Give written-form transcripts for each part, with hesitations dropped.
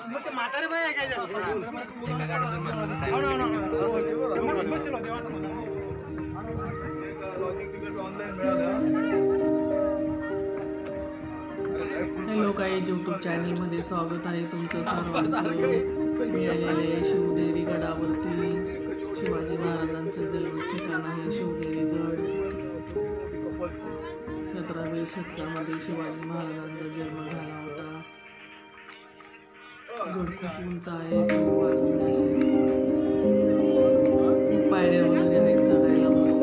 म्हातारे बाई आहे काय हॅलो काही यूट्यूब चॅनलमध्ये स्वागत आहे तुमचं सर्वांचं. मिळालेले शिवनेरी गडावरती शिवाजी महाराजांचं जन्म ठिकाण आहे. शिवनेरी गड 17व्या शतकामध्ये शिवाजी महाराजांचा जन्म झाला होता. गड खूप उंच आहे. पायऱ्या वगैरे आहेत चढायला मस्त.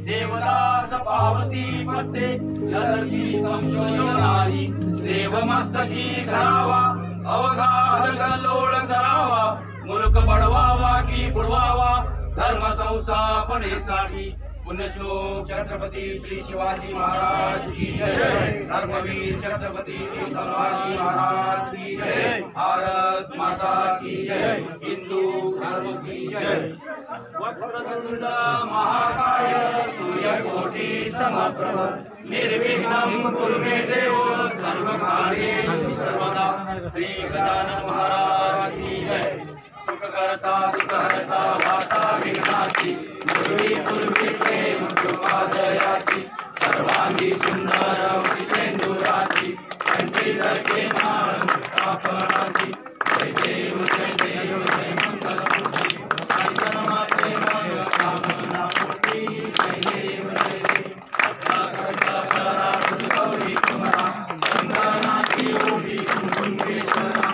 देवदास पावती पत्ते ललकी संशोधनाही देवमस्तकी धरावा अवघात गल्लोळ करावा मुलक बडवावा की बुडवावा धर्म संस्थापनेसाठी पुण्यश्लोक छत्रपती श्री शिवाजी महाराज की जय. धर्मवीर छत्रपती श्री संभाजी महाराज की जय. भारत माता की जय. हिंदू धर्म की जय. वक्रतुंड महाकाय सूर्यकोटि समप्रभ निर्विघ्नं कुरु मे देव सर्वकार्येषु सर्वदा. श्री गजानन महाराज की जय. सुखकर्ता दुःखहर्ता वार्ता विघ्नाची पूर्वी प्रेम कृपा दयाची सर्वांगी सुंदर सेंदुराची कंठी धरके माळ स्थापनाची. जय देव जय देव जय मंगलमूर्ती ऐसन माते मंगल कामना पूर्ती. जय देव जय देव करता करा गौरी कुमारा गंगानाची ओढी कुंकुमेश्वरा.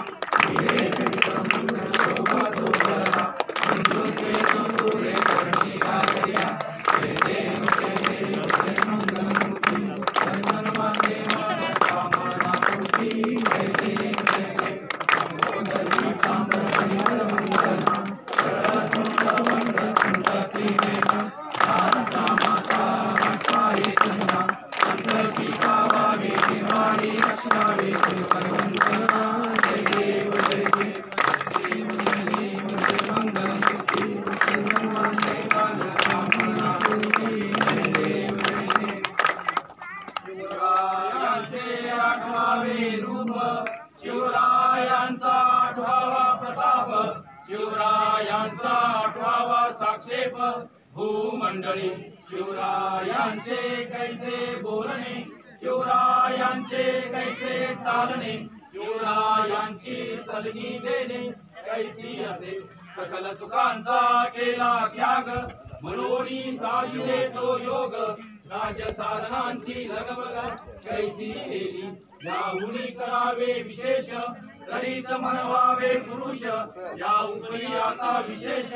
शिवरायांचा 8वा प्रताप शिवरायांचा 8वा साक्षेप भूमंडळी शिवरायांचे कैसे बोलणे शिवरायांचे कैसे चालणे शिवरायांची सलगी देणे कैसी असे सकल सुखांचा केला त्याग मनोनी साजिले तो योग राज्य साधनांची लगबग कैसी केली याहुनी करावे विशेष तरीच म्हणवावे पुरुष या उपरी आता विशेष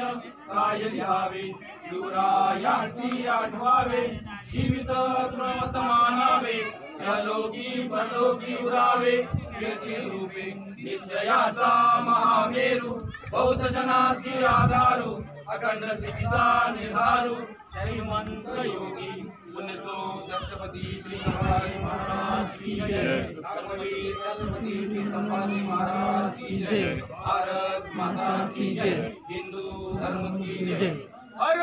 काय लिहावे शिवरायांची आठवावे जीवित क्रमत मानावे लोकी परलोकी उरावे कीर्ती रूपे निश्चयाचा महामेरू बौद्ध जनासी आधारू अखंड स्थितीचा निर्धारू श्रीमंत योगी पुण्यसो छत्रपती श्री संभाजी महाराज की जय छत्रपती श्री संभाजी महाराज की जय भारत माता की जय हिंदू धर्म की जय हर